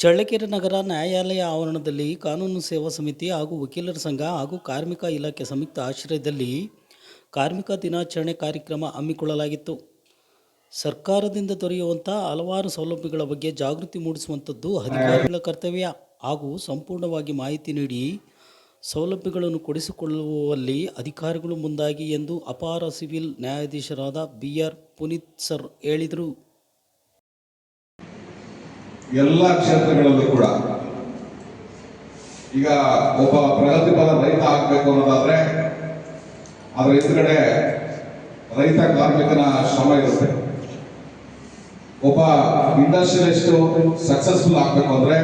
ಚಳ್ಳಕೆರೆ ನಗರ ನ್ಯಾಯಾಲಯ ಆವರಣದಲ್ಲಿ ಕಾನೂನು ಸೇವಾ ಸಮಿತಿ ಹಾಗೂ ವಕೀಲರ ಸಂಘ ಹಾಗೂ ಕಾರ್ಮಿಕ ಇಲಾಖೆ ಸಂಯುಕ್ತ ಆಶ್ರಯದಲ್ಲಿ ಕಾರ್ಮಿಕ ದಿನಾಚರಣೆ ಕಾರ್ಯಕ್ರಮ ಹಮ್ಮಿಕೊಳ್ಳಲಾಗಿತ್ತು. ಸರ್ಕಾರದಿಂದ ದೊರೆಯುವಂಥ ಹಲವಾರು ಸೌಲಭ್ಯಗಳ ಬಗ್ಗೆ ಜಾಗೃತಿ ಮೂಡಿಸುವಂಥದ್ದು ಅಧಿಕಾರಿಗಳ ಕರ್ತವ್ಯ ಹಾಗೂ ಸಂಪೂರ್ಣವಾಗಿ ಮಾಹಿತಿ ನೀಡಿ ಸೌಲಭ್ಯಗಳನ್ನು ಕೊಡಿಸಿಕೊಳ್ಳುವಲ್ಲಿ ಅಧಿಕಾರಿಗಳು ಮುಂದಾಗಿ ಎಂದು ಅಪರ ಸಿವಿಲ್ ನ್ಯಾಯಾಧೀಶರಾದ BR ಪುನೀತ್ ಸರ್ ಹೇಳಿದರು. ಎಲ್ಲ ಕ್ಷೇತ್ರಗಳಲ್ಲೂ ಕೂಡ ಈಗ ಒಬ್ಬ ಪ್ರಗತಿಪರ ರೈತ ಆಗಬೇಕು ಅನ್ನೋದಾದ್ರೆ ಅದರ ಹಿಂದ್ಗಡೆ ರೈತ ಕಾರ್ಮಿಕನ ಶ್ರಮ ಇರುತ್ತೆ. ಒಬ್ಬ ಇಂಡಸ್ಟ್ರಿಯಲಿಸ್ಟ್ ಸಕ್ಸಸ್ಫುಲ್ ಆಗಬೇಕು ಅಂದ್ರೆ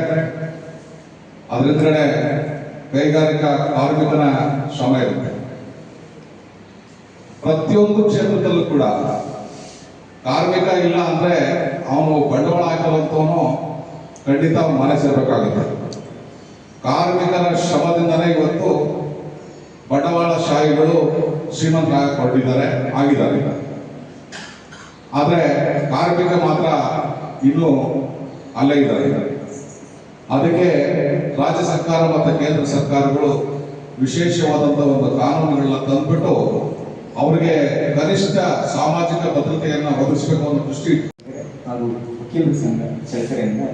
ಅದ್ರ ಹಿಂದ್ಗಡೆ ಕೈಗಾರಿಕಾ ಕಾರ್ಮಿಕನ ಶ್ರಮ ಇರುತ್ತೆ. ಪ್ರತಿಯೊಂದು ಕ್ಷೇತ್ರದಲ್ಲೂ ಕೂಡ ಕಾರ್ಮಿಕ ಇಲ್ಲ ಅಂದ್ರೆ ಅವನು ಬಂಡವಾಳ ಹಾಕಿರುವಂತವನು ಖಂಡಿತ ಅವನು ಮನೆ ಸೇರ್ಬೇಕಾಗುತ್ತೆ. ಕಾರ್ಮಿಕರ ಶ್ರಮದಿಂದನೇ ಇವತ್ತು ಬಂಡವಾಳಶಾಹಿಗಳು ಶ್ರೀಮಂತರಾಗಿದ್ದಾರೆ ಆಗಿದ್ದಾರೆ. ಆದ್ರೆ ಕಾರ್ಮಿಕ ಮಾತ್ರ ಇನ್ನೂ ಅಲ್ಲೇ ಇದ್ದಾರೆ. ಅದಕ್ಕೆ ರಾಜ್ಯ ಸರ್ಕಾರ ಮತ್ತು ಕೇಂದ್ರ ಸರ್ಕಾರಗಳು ವಿಶೇಷವಾದಂತಹ ಒಂದು ಕಾನೂನುಗಳನ್ನ ತಂದ್ಬಿಟ್ಟು ಅವರಿಗೆ ಕನಿಷ್ಠ ಸಾಮಾಜಿಕ ಭದ್ರತೆಯನ್ನು ಒದಗಿಸಬೇಕು ಅನ್ನೋ ದೃಷ್ಟಿ ಹಾಗೂ ವಕೀಲರ ಸಂಘ ಚಳ್ಳಕೆರೆಯಿಂದ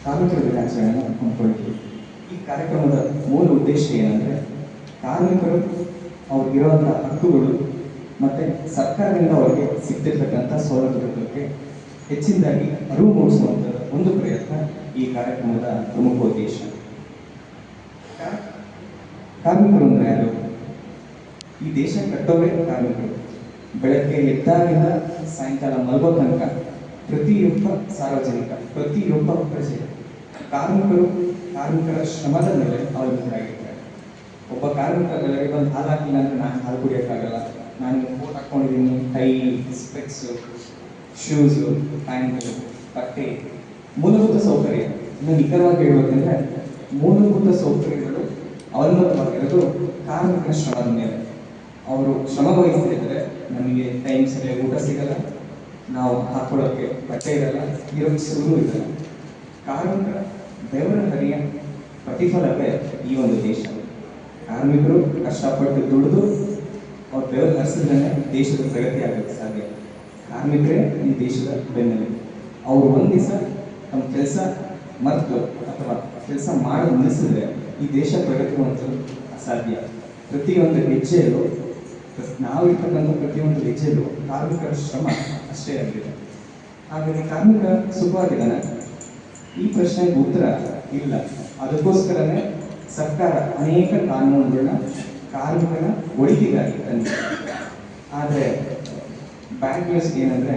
ಕಾರ್ಮಿಕರ ದಿನಾಚರಣೆಯನ್ನು ಹಮ್ಮಿಕೊಂಡಿದ್ದೀವಿ. ಈ ಕಾರ್ಯಕ್ರಮದ ಮೂಲ ಉದ್ದೇಶ ಏನಂದರೆ ಕಾರ್ಮಿಕರು ಅವ್ರಿಗಿರುವಂಥ ಹಕ್ಕುಗಳು ಮತ್ತು ಸರ್ಕಾರದಿಂದ ಅವರಿಗೆ ಸಿಗ್ತಿರ್ತಕ್ಕಂಥ ಸೌಲಭ್ಯಗಳ ಬಗ್ಗೆ ಹೆಚ್ಚಿನದಾಗಿ ಅರಿವು ಮೂಡಿಸುವಂಥದ್ದು ಒಂದು ಪ್ರಯತ್ನ ಈ ಕಾರ್ಯಕ್ರಮದ ಪ್ರಮುಖ ಉದ್ದೇಶ. ಕಾರ್ಮಿಕರು ಅಂದರೆ ಯಾರು? ಈ ದೇಶ ಕಟ್ಟೋರೇ ಕಾರ್ಮಿಕರು. ಬೆಳಗ್ಗೆ ಎದ್ದಾಗಿಂದ ಸಾಯಂಕಾಲ ಮಲಗೋ ತನಕ ಪ್ರತಿಯೊಬ್ಬ ಸಾರ್ವಜನಿಕ, ಪ್ರತಿಯೊಬ್ಬ ಪ್ರಜೆ ಕಾರ್ಮಿಕರ ಶ್ರಮದ ಮೇಲೆ ಅವಲಂಬಿತರಾಗಿರ್ತಾರೆ. ಒಬ್ಬ ಕಾರ್ಮಿಕ ಬೆಳಗ್ಗೆ ಬಂದು ಹಾಲು ಹಾಕಿಲ್ಲ ಅಂದರೆ ನಾನು ಹಾಲು ಕುಡಿಯೋಕ್ಕಾಗಲ್ಲ. ನಾನು ಕೋಟ್ ಹಾಕ್ಕೊಂಡಿದ್ದೀನಿ, ಟೈ, ಸ್ಪೆಕ್ಸು, ಶೂಸು, ಪ್ಯಾಂಟು, ಬಟ್ಟೆ, ಮೂಲಭೂತ ಸೌಕರ್ಯ. ಇನ್ನು ನಿಖರವಾಗಿ ಹೇಳ್ಬೇಕಂದ್ರೆ ಮೂಲಭೂತ ಸೌಕರ್ಯಗಳು ಅವಲಂಬಿತವಾಗಿರೋದು ಕಾರ್ಮಿಕರ ಶ್ರಮದ ಮೇಲೆ. ಅವರು ಶ್ರಮ ವಹಿಸ್ತಿದ್ರೆ ನಮಗೆ ಟೈಮ್ ಸರಿಯಾಗಿ ಊಟ ಸಿಗಲ್ಲ, ನಾವು ಹಾಕೊಳ್ಳೋಕ್ಕೆ ಬಟ್ಟೆ ಇರಲ್ಲ, ಇರೋಕ್ಕೆ ಸುರು ಇರಲ್ಲ. ಕಾರ್ಮಿಕರ ಬೆವರ ಹರಿಯ ಪ್ರತಿಫಲವೇ ಈ ಒಂದು ದೇಶ. ಕಾರ್ಮಿಕರು ಕಷ್ಟಪಟ್ಟು ದುಡಿದು ಅವ್ರ ಬೆವರು ಹರಿಸಿದ್ರೆ ದೇಶದ ಪ್ರಗತಿ ಆಗೋಕ್ಕೆ ಸಾಧ್ಯ. ಕಾರ್ಮಿಕರೇ ಈ ದೇಶದ ಬೆನ್ನೆಲುಬು. ಅವರು ಒಂದು ದಿವಸ ತಮ್ಮ ಕೆಲಸ ಮರೆತು ಅಥವಾ ಕೆಲಸ ಮಾಡಿ ನಿಲ್ಲಿಸಿದ್ರೆ ಈ ದೇಶ ಪ್ರಗತಿ ಹೊಂದಲು ಅಸಾಧ್ಯ. ಪ್ರತಿಯೊಂದು ಹೆಜ್ಜೆಯಲ್ಲೂ ನಾವು ಇರ್ತಕ್ಕಂಥ ಪ್ರತಿಯೊಂದು ಹೆಜ್ಜೆಯಲ್ಲೂ ಕಾರ್ಮಿಕರ ಶ್ರಮ ಅಷ್ಟೇ ಆಗಿದೆ. ಹಾಗಾಗಿ ಕಾರ್ಮಿಕ ಸುಖವಾಗಿದ್ದಾನೆ? ಈ ಪ್ರಶ್ನೆಗೆ ಉತ್ತರ ಇಲ್ಲ. ಅದಕ್ಕೋಸ್ಕರನೇ ಸರ್ಕಾರ ಅನೇಕ ಕಾನೂನುಗಳನ್ನ ಕಾರ್ಮಿಕರ ಒಳಿತಿಗಾಗಿ ತಂದಿದೆ. ಆದರೆ ಬ್ಯಾಡ್ ನ್ಯೂಸ್ ಏನಂದರೆ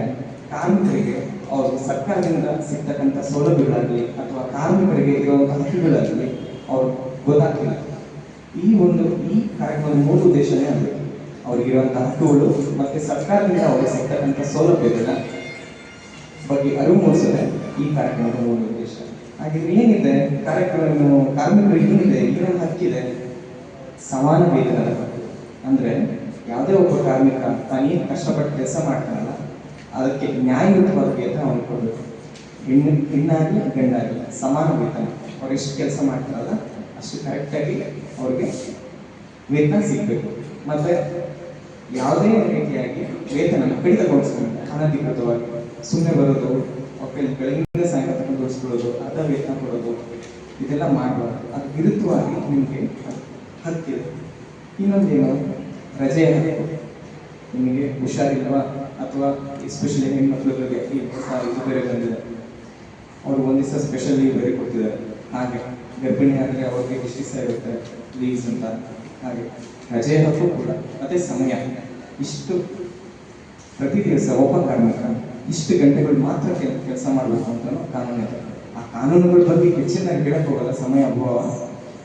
ಕಾರ್ಮಿಕರಿಗೆ ಅವರು ಸರ್ಕಾರದಿಂದ ಸಿಗ್ತಕ್ಕಂಥ ಸೌಲಭ್ಯಗಳಾಗಲಿ ಅಥವಾ ಕಾರ್ಮಿಕರಿಗೆ ಇರುವಂಥ ಹಕ್ಕುಗಳಾಗಲಿ ಅವ್ರು ಗೊತ್ತಾಗ್ತಿಲ್ಲ. ಈ ಕಾರ್ಯಕ್ರಮದ ಮೂಲ ಉದ್ದೇಶನೇ ಆಗಬೇಕು ಅವ್ರಿಗಿರುವಂಥ ಹಕ್ಕುಗಳು ಮತ್ತು ಸರ್ಕಾರದಿಂದ ಅವ್ರಿಗೆ ಸಿಗ್ತಕ್ಕಂಥ ಸೌಲಭ್ಯಗಳ ಬಗ್ಗೆ ಅರಿವು ಮೂಡಿಸೋದೇ ಈ ಕಾರ್ಯಕ್ರಮದ ಮೂಲ ಉದ್ದೇಶ. ಹಾಗಿದ್ರೆ ಏನಿದೆ ಕಾರ್ಯಕ್ರಮ? ಕಾರ್ಮಿಕರಿಗೆ ಏನಿದೆ? ಏನೊಂದು ಹಕ್ಕಿದೆ, ಸಮಾನ ವೇತನದ ಹಕ್ಕು. ಅಂದರೆ ಯಾವುದೇ ಒಬ್ಬ ಕಾರ್ಮಿಕ ತಾನೇನು ಕಷ್ಟಪಟ್ಟು ಕೆಲಸ ಮಾಡ್ತಾನಲ್ಲ ಅದಕ್ಕೆ ನ್ಯಾಯಯುತವಾದ ವೇತನ ಅವನಿಗೆ ಕೊಡಬೇಕು. ಹೆಣ್ಣಾಗಲಿ ಗಂಡಾಗಲಿ ಸಮಾನ ವೇತನ. ಅವ್ರು ಎಷ್ಟು ಕೆಲಸ ಮಾಡ್ತಾರಲ್ಲ ಅಷ್ಟು ಕರೆಕ್ಟಾಗಿ ಅವ್ರಿಗೆ ವೇತನ ಸಿಗಬೇಕು. ಮತ್ತು ಯಾವುದೇ ರೀತಿಯಾಗಿ ವೇತನ ಕಡಿತಗೊಳಿಸ್ಕೊಂಡು ಅನಧಿಕೃತವಾಗಿ ಸುಮ್ಮನೆ ಬರೋದು, ಬೆಳಗಿನಿಂದ ಸಾಯಂಕಾಲ ತನಕ ದುಡಿಸ್ಕೊಳ್ಳೋದು, ಅರ್ಧ ವೇತನ ಕೊಡೋದು, ಇದೆಲ್ಲ ಮಾಡಬಾರ್ದು. ಅದು ವಿರುದ್ಧವಾಗಿ ನಿಮಗೆ ಹಕ್ಕಿದೆ. ಇನ್ನೊಂದೇನು, ರಜೆ ಹಕ್ಕು. ನಿಮಗೆ ಹುಷಾರಿಲ್ವಾ ಅಥವಾ ಎಸ್ಪೆಷಲಿ ಹೆಣ್ಮಕ್ಳುಗಳಿಗೆ ಈ ಇದು ಬೇರೆ ಬಂದಿದೆ, ಅವರು ಒಂದು ದಿವಸ ಸ್ಪೆಷಲ್ ಲೀವ್ ಬೇರೆ ಕೊಡ್ತಿದ್ದಾರೆ. ಹಾಗೆ ಗರ್ಭಿಣಿ ಆದರೆ ಅವ್ರಿಗೆ ಎಷ್ಟು ದಿವಸ ಇರುತ್ತೆ ಲೀವ್ಸ್ ಅಂತ. ಹಾಗೆ ರಜೆ ಹಕ್ಕು ಕೂಡ ಅದೇ ಸಮಯ. ಇಷ್ಟು ಪ್ರತಿ ದಿವಸ ಒಬ್ಬ ಕಾರ್ಮಿಕ ಇಷ್ಟು ಗಂಟೆಗಳು ಮಾತ್ರ ಕೆಲಸ ಮಾಡಬೇಕು ಅಂತ ಕಾನೂನು ಇದೆ. ಆ ಕಾನೂನುಗಳ ಬಗ್ಗೆ ಹೆಚ್ಚಿನಾಗಿ ಹೇಳಕ್ಕೆ ಹೋಗಲ್ಲ, ಸಮಯ ಅಭಾವ.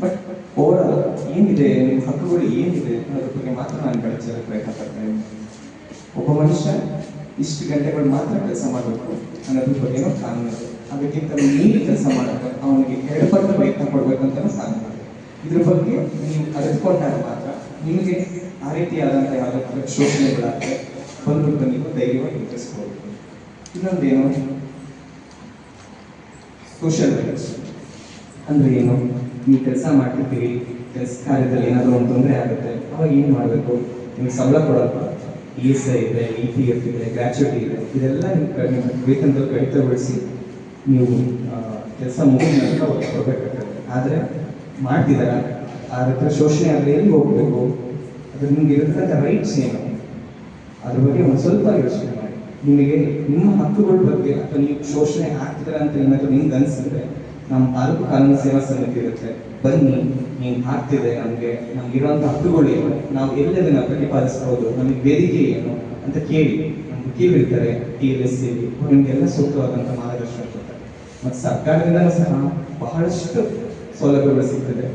ಬಟ್ ಓವರಾಲ್ ಏನಿದೆ, ನಿಮ್ಮ ಹಕ್ಕುಗಳು ಏನಿದೆ ಅನ್ನೋದ್ರ ಬಗ್ಗೆ ಮಾತ್ರ ನಾನು ಬೆಳೆಸೋದಕ್ಕೆ ಪ್ರಯತ್ನ ಪಡ್ತಾ ಇದ್ದೀನಿ. ಒಬ್ಬ ಮನುಷ್ಯ ಇಷ್ಟು ಗಂಟೆಗಳು ಮಾತ್ರ ಕೆಲಸ ಮಾಡಬೇಕು ಅನ್ನೋದ್ರ ಬಗ್ಗೆನೂ ಕಾನೂನು ಇದೆ. ಅದಕ್ಕಿಂತ ಮೀರಿ ಕೆಲಸ ಮಾಡೋಕ್ಕೆ ಅವನಿಗೆ 2 ಪಟ್ಟು ವೇತನ ಕೊಡಬೇಕಂತಲೂ ಕಾನೂನು ಇದೆ. ಇದ್ರ ಬಗ್ಗೆ ನೀವು ಅರಿತುಕೊಂಡಾಗ ಮಾತ್ರ ನಿಮಗೆ ಆ ರೀತಿಯಾದಂಥ ಯಾವುದಾದ್ರೂ ಶೋಷಣೆಗಳಾದರೆ ಬಂದ್ಬಿಟ್ಟು ನೀವು ಧೈರ್ಯವಾಗಿ ಎದುರಿಸ್ಬೋದು. ಇನ್ನೊಂದೇನು, ಸೋಷಿಯಲ್ ರೈಟ್ಸ್ ಅಂದರೆ ಏನು? ನೀವು ಕೆಲಸ ಮಾಡ್ತಿರ್ತೀರಿ, ಕೆಲಸ ಕಾರ್ಯದಲ್ಲಿ ಏನಾದರೂ ಒಂದು ತೊಂದರೆ ಆಗುತ್ತೆ, ಅವಾಗ ಏನು ಮಾಡಬೇಕು? ನಿಮ್ಗೆ ಸಂಬಳ ಕೊಡೋಲ್ಲ, ESI ಇದೆ, EPF ಇದೆ, ಗ್ರ್ಯಾಚುಯಿಟಿ ಇದೆ, ಇದೆಲ್ಲ ನಿಮ್ಮ ವೇತನದಲ್ಲಿ ಕಡಿತಗೊಳಿಸಿ ನೀವು ಕೆಲಸ ಮುಗಿದ ನಂತರ ಅವ್ರಿಗೆ ಕೊಡಬೇಕಾಗ್ತದೆ. ಆದರೆ ಮಾಡ್ತಿದ್ದಾರ ಆ ಹತ್ರ ಶೋಷಣೆ ಆದರೆ ಎಲ್ಲಿ ಹೋಗಬೇಕು? ಅದು ನಿಮ್ಗೆ ಇರತಕ್ಕಂಥ ರೈಟ್ಸ್ ಏನು ಅದ್ರ ಬಗ್ಗೆ ಒಂದು ಸ್ವಲ್ಪ ಯೋಚನೆ ಮಾಡಿ. ನಿಮಗೆ ನಿಮ್ಮ ಹಕ್ಕುಗಳ ಬಗ್ಗೆ ಅಥವಾ ನೀವು ಶೋಷಣೆ ಆಗ್ತಿದ್ದೀರ ಅಂತ ಏನಾದರೂ ನಿಮ್ಗೆ ಅನಿಸಿದ್ರೆ ನಮ್ಮ ತಾಲೂಕು ಕಾನೂನು ಸೇವಾ ಸಮಿತಿ ಇರುತ್ತೆ, ಬನ್ನಿ, ಹಿಂಗೆ ಆಗ್ತಿದೆ, ನಮಗಿರುವಂಥ ಹಕ್ಕುಗಳು ಏನು, ನಾವು ಎಲ್ಲದನ್ನ ಪ್ರತಿಪಾದಿಸ್ಬೋದು, ನಮಗೆ ವೇದಿಕೆ ಏನು ಅಂತ ಕೇಳಿ. ನಮ್ಮ ವಕೀಲರು ಇರ್ತಾರೆ, TLS ನಿಮಗೆಲ್ಲ ಸೂಕ್ತವಾದಂಥ ಮಾರ್ಗದರ್ಶನ ಕೊಡ್ತಾರೆ. ಮತ್ತು ಸರ್ಕಾರದಿಂದಲೂ ಸಹ ಬಹಳಷ್ಟು ಸೌಲಭ್ಯಗಳು ಸಿಗ್ತದೆ.